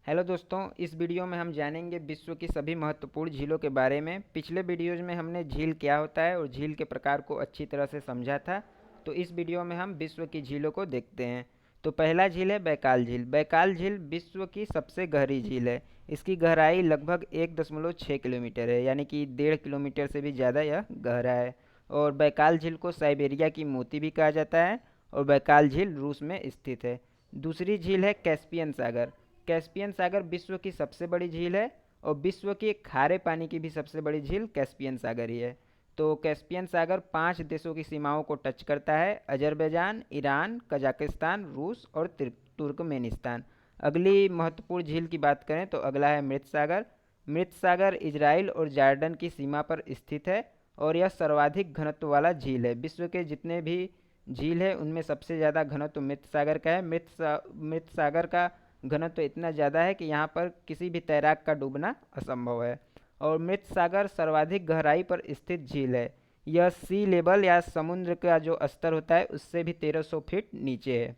Hello दोस्तों, इस video में हम जानेंगे विश्व की सभी महत्वपूर्ण झीलों के बारे में। पिछले वीडियोज में हमने झील क्या होता है और झील के प्रकार को अच्छी तरह से समझा था। तो इस वीडियो में हम विश्व की झीलों को देखते हैं। तो पहला झील है बैकाल झील। बैकाल झील विश्व की सबसे गहरी झील है। इसकी गहराई लगभग 1.6 किलोमीटर है, यानी कि 1.5 किलोमीटर से भी ज़्यादा यह गहरा है। और बैकाल झील को साइबेरिया की मोती भी कहा जाता है। और बैकाल झील रूस में स्थित है। दूसरी झील है कैस्पियन सागर। कैस्पियन सागर विश्व की सबसे बड़ी झील है और विश्व की खारे पानी की भी सबसे बड़ी झील कैस्पियन सागर ही है। तो कैस्पियन सागर 5 देशों की सीमाओं को टच करता है: अजरबैजान, ईरान, कजाकिस्तान, रूस और तुर्कमेनिस्तान। अगली महत्वपूर्ण झील की बात करें तो अगला है मृत सागर। मृत सागर इजराइल और जॉर्डन की सीमा पर स्थित है और यह सर्वाधिक घनत्व वाला झील है। विश्व के जितने भी झील है उनमें सबसे ज़्यादा घनत्व मृत सागर का है। मृत सागर का घनत्व इतना ज़्यादा है कि यहाँ पर किसी भी तैराक का डूबना असंभव है। और मृत सागर सर्वाधिक गहराई पर स्थित झील है। यह सी लेवल या समुद्र का जो स्तर होता है उससे भी 1300 फीट नीचे है।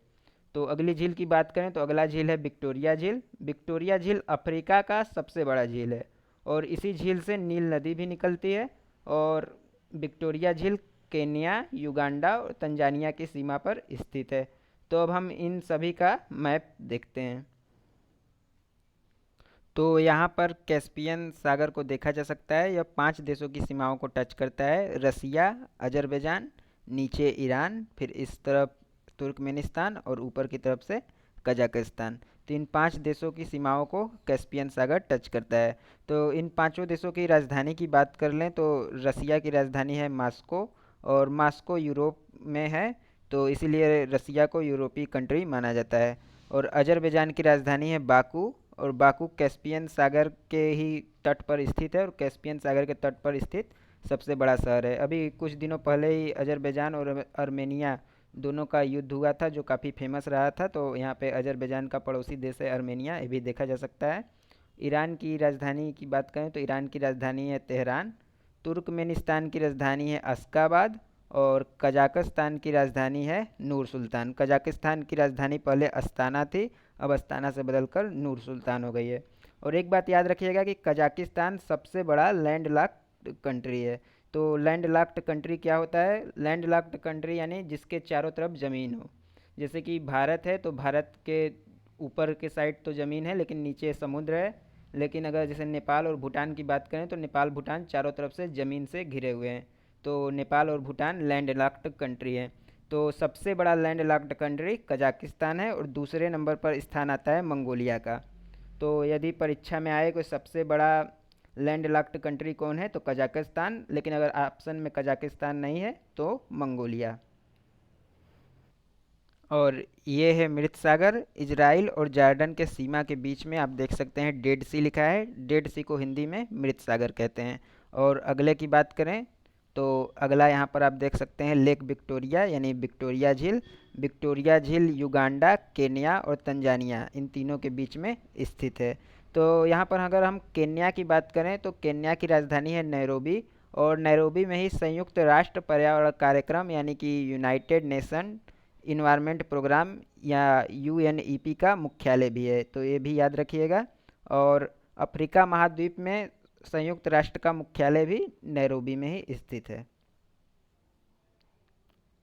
तो अगली झील की बात करें तो अगला झील है विक्टोरिया झील। विक्टोरिया झील अफ्रीका का सबसे बड़ा झील है और इसी झील से नील नदी भी निकलती है। और विक्टोरिया झील केन्या, युगांडा और तंजानिया की सीमा पर स्थित है। तो अब हम इन सभी का मैप देखते हैं। तो यहाँ पर कैस्पियन सागर को देखा जा सकता है। यह 5 देशों की सीमाओं को टच करता है: रसिया, अजरबैजान, नीचे ईरान, फिर इस तरफ तुर्कमेनिस्तान और ऊपर की तरफ से कजाकिस्तान। तो इन 5 देशों की सीमाओं को कैस्पियन सागर टच करता है। तो इन पांचों देशों की राजधानी की बात कर लें तो रसिया की राजधानी है मास्को और मास्को यूरोप में है, तो इसीलिए रसिया को यूरोपीय कंट्री माना जाता है। और अजरबैजान की राजधानी है बाकू और बाकू कैस्पियन सागर के ही तट पर स्थित है और कैस्पियन सागर के तट पर स्थित सबसे बड़ा शहर है। अभी कुछ दिनों पहले ही अजरबैजान और अर्मेनिया दोनों का युद्ध हुआ था जो काफ़ी फेमस रहा था। तो यहाँ पे अजरबैजान का पड़ोसी देश है अर्मेनिया, ये भी देखा जा सकता है। ईरान की राजधानी की बात करें तो ईरान की राजधानी है तेहरान। तुर्कमेनिस्तान की राजधानी है अश्गाबाद और कजाकिस्तान की राजधानी है नूर सुल्तान। कजाकिस्तान की राजधानी पहले अस्ताना थी, अब अस्ताना से बदलकर नूर सुल्तान हो गई है। और एक बात याद रखिएगा कि कजाकिस्तान सबसे बड़ा लैंड लॉक्ड कंट्री है। तो लैंड लॉक्ड कंट्री क्या होता है? लैंड लॉक्ड कंट्री यानी जिसके चारों तरफ ज़मीन हो। जैसे कि भारत है तो भारत के ऊपर के साइड तो ज़मीन है लेकिन नीचे समुद्र है। लेकिन अगर जैसे नेपाल और भूटान की बात करें तो नेपाल भूटान चारों तरफ से ज़मीन से घिरे हुए हैं। तो नेपाल और भूटान लैंड लॉक्ड कंट्री है। तो सबसे बड़ा लैंड लॉक्ड कंट्री कजाकिस्तान है और दूसरे नंबर पर स्थान आता है मंगोलिया का। तो यदि परीक्षा में आए कोई सबसे बड़ा लैंड लॉक्ड कंट्री कौन है तो कजाकिस्तान, लेकिन अगर ऑप्शन में कजाकिस्तान नहीं है तो मंगोलिया। और ये है मृत सागर। इजराइल और जॉर्डन के सीमा के बीच में आप देख सकते हैं डेड सी लिखा है। डेड सी को हिंदी में मृत सागर कहते हैं। और अगले की बात करें तो अगला यहाँ पर आप देख सकते हैं लेक विक्टोरिया यानी विक्टोरिया झील। विक्टोरिया झील युगांडा, केन्या और तंजानिया इन तीनों के बीच में स्थित है। तो यहाँ पर अगर हम केन्या की बात करें तो केन्या की राजधानी है नैरोबी और नैरोबी में ही संयुक्त राष्ट्र पर्यावरण कार्यक्रम यानी कि यूनाइटेड नेशन इन्वायरमेंट प्रोग्राम या यूएनईपी का मुख्यालय भी है, तो ये भी याद रखिएगा। और अफ्रीका महाद्वीप में संयुक्त राष्ट्र का मुख्यालय भी नैरोबी में ही स्थित है।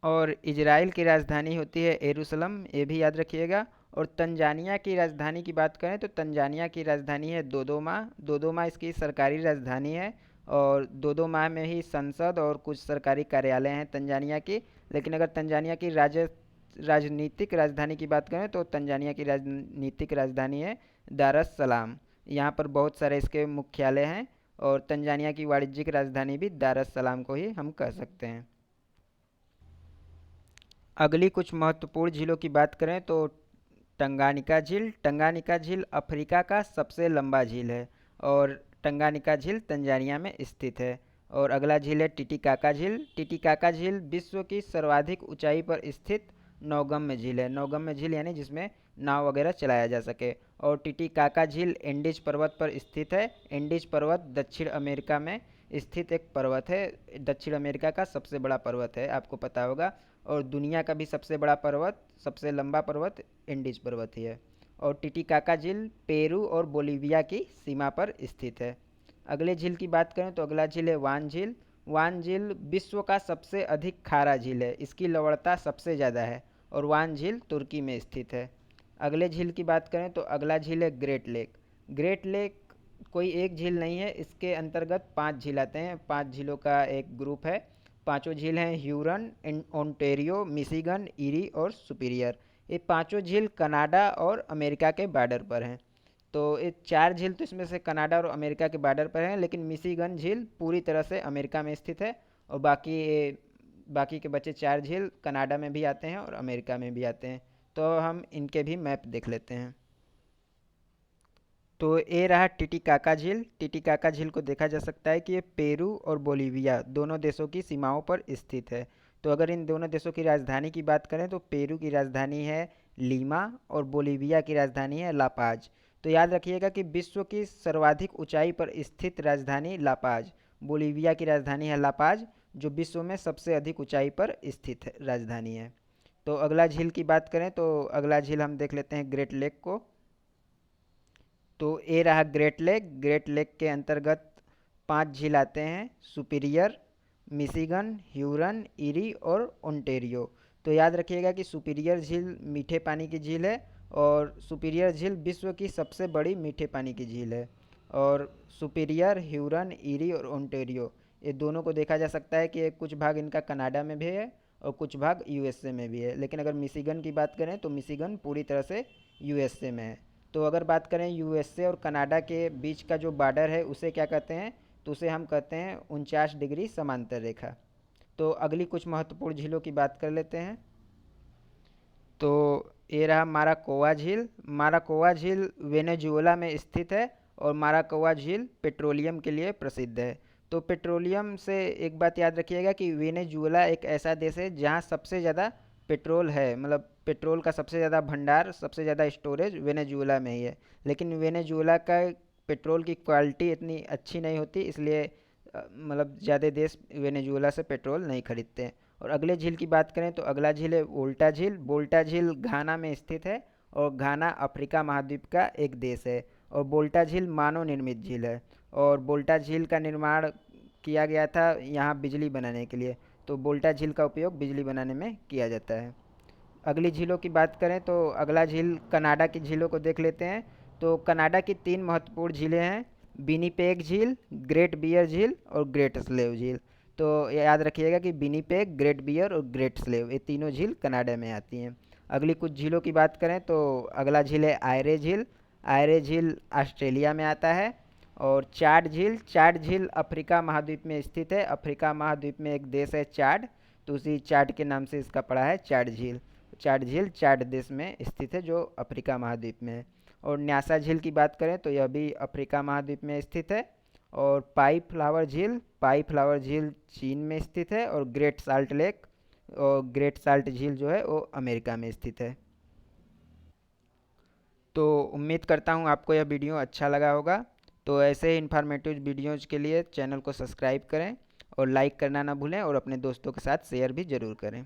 और इजराइल की राजधानी होती है एरूशलम, ये भी याद रखिएगा। और तंजानिया की राजधानी की बात करें तो तंजानिया की राजधानी है दोदोमा। दोदोमा इसकी सरकारी राजधानी है और दोदोमा में ही संसद और कुछ सरकारी कार्यालय हैं तंजानिया की। लेकिन अगर तंजानिया की राजनीतिक राजधानी की बात करें तो तंजानिया की राजनीतिक राजधानी है दार एस सलाम। यहाँ पर बहुत सारे इसके मुख्यालय हैं और तंजानिया की वाणिज्यिक राजधानी भी दार एस सलाम को ही हम कह सकते हैं। अगली कुछ महत्वपूर्ण झीलों की बात करें तो टंगानिका झील। टंगानिका झील अफ्रीका का सबसे लंबा झील है और टंगानिका झील तंजानिया में स्थित है। और अगला झील है टिटिकाका झील। टिटिकाका झील विश्व की सर्वाधिक ऊंचाई पर स्थित नौगम्य झील है। नौगम्य झील यानी जिसमें नाव वगैरह चलाया जा सके। और टिटिकाका झील एंडीज पर्वत पर स्थित है। एंडीज पर्वत दक्षिण अमेरिका में स्थित एक पर्वत है। दक्षिण अमेरिका का सबसे बड़ा पर्वत है, आपको पता होगा। और दुनिया का भी सबसे बड़ा पर्वत, सबसे लंबा पर्वत एंडीज पर्वत ही है। और टिटिकाका झील पेरू और बोलीविया की सीमा पर स्थित है। अगले झील की बात करें तो अगला झील है वान झील। वान झील विश्व का सबसे अधिक खारा झील है, इसकी लवणता सबसे ज़्यादा है और वान झील तुर्की में स्थित है। अगले झील की बात करें तो अगला झील है ग्रेट लेक। ग्रेट लेक कोई एक झील नहीं है, इसके अंतर्गत 5 झील आते हैं, 5 झीलों का एक ग्रुप है। पांचों झील हैं ह्यूरन, ओंटेरियो, मिशिगन, ईरी और सुपीरियर। ये पांचों झील कनाडा और अमेरिका के बॉर्डर पर हैं। तो ये 4 झील तो इसमें से कनाडा और अमेरिका के बॉर्डर पर हैं, लेकिन मिशिगन झील पूरी तरह से अमेरिका में स्थित है और बाकी के बचे 4 झील कनाडा में भी आते हैं और अमेरिका में भी आते हैं। तो हम इनके भी मैप देख लेते हैं। तो ये रहा टिटिकाका झील। टिटिकाका झील को देखा जा सकता है कि ये पेरू और बोलीविया दोनों देशों की सीमाओं पर स्थित है। तो अगर इन दोनों देशों की राजधानी की बात करें तो पेरू की राजधानी है लीमा और बोलीविया की राजधानी है लापाज। तो याद रखिएगा कि विश्व की सर्वाधिक ऊंचाई पर स्थित राजधानी लापाज, बोलीविया की राजधानी है लापाज, जो विश्व में सबसे अधिक ऊंचाई पर स्थित राजधानी है। तो अगला झील की बात करें तो अगला झील हम देख लेते हैं ग्रेट लेक को। तो ये रहा ग्रेट लेक। ग्रेट लेक के अंतर्गत 5 झील आते हैं, सुपीरियर, मिशिगन, ह्यूरन, ईरी और ओंटेरियो। तो याद रखिएगा कि सुपीरियर झील मीठे पानी की झील है और सुपीरियर झील विश्व की सबसे बड़ी मीठे पानी की झील है। और सुपीरियर, ह्यूरन, ईरी और ओंटेरियो ये दोनों को देखा जा सकता है कि कुछ भाग इनका कनाडा में भी है और कुछ भाग यूएसए में भी है। लेकिन अगर मिशिगन की बात करें तो मिशिगन पूरी तरह से यूएसए में है। तो अगर बात करें यूएसए और कनाडा के बीच का जो बॉर्डर है उसे क्या कहते हैं, तो उसे हम कहते हैं 49 डिग्री समांतर रेखा। तो अगली कुछ महत्वपूर्ण झीलों की बात कर लेते हैं। तो ये रहा माराकोवा झील। माराकोवा झील वेनेजुएला में स्थित है और माराकोवा झील पेट्रोलियम के लिए प्रसिद्ध है। तो पेट्रोलियम से एक बात याद रखिएगा कि वेनेजुएला एक ऐसा देश है जहाँ सबसे ज़्यादा पेट्रोल है, मतलब पेट्रोल का सबसे ज़्यादा भंडार, सबसे ज़्यादा स्टोरेज वेनेजुएला में ही है। लेकिन वेनेजुएला का पेट्रोल की क्वालिटी इतनी अच्छी नहीं होती, इसलिए मतलब ज़्यादा देश वेनेजुएला से पेट्रोल नहीं खरीदते हैं। और अगले झील की बात करें तो अगला झील है वोल्टा झील। वोल्टा झील घाना में स्थित है और घाना अफ्रीका महाद्वीप का एक देश है। और वोल्टा झील मानव निर्मित झील है और वोल्टा झील का निर्माण किया गया था यहाँ बिजली बनाने के लिए। तो वोल्टा झील का उपयोग बिजली बनाने में किया जाता है। अगली झीलों की बात करें तो अगला झील कनाडा की झीलों को देख लेते हैं। तो कनाडा की 3 महत्वपूर्ण झीलें हैं, विनिपेग झील, ग्रेट बियर झील और ग्रेट स्लेव झील। तो याद रखिएगा कि विनिपेग, ग्रेट बियर और ग्रेट स्लेव ये तीनों झील कनाडा में आती हैं। अगली कुछ झीलों की बात करें तो अगला झील है आयरे झील। आयरे झील ऑस्ट्रेलिया में आता है। और चाड झील, चाड झील अफ्रीका महाद्वीप में स्थित है। अफ्रीका महाद्वीप में एक देश है चाड, तो उसी चाड के नाम से इसका पड़ा है चाड झील। चाड झील चाड देश में स्थित है जो अफ्रीका महाद्वीप में है। और न्यासा झील की बात करें तो यह भी अफ्रीका महाद्वीप में स्थित है। और पाई फ्लावर झील चीन में स्थित है। और ग्रेट साल्ट लेक और ग्रेट साल्ट झील जो है वो अमेरिका में स्थित है। तो उम्मीद करता हूँ आपको यह वीडियो अच्छा लगा होगा। तो ऐसे ही इन्फॉर्मेटिव वीडियोज़ के लिए चैनल को सब्सक्राइब करें और लाइक करना ना भूलें और अपने दोस्तों के साथ शेयर भी ज़रूर करें।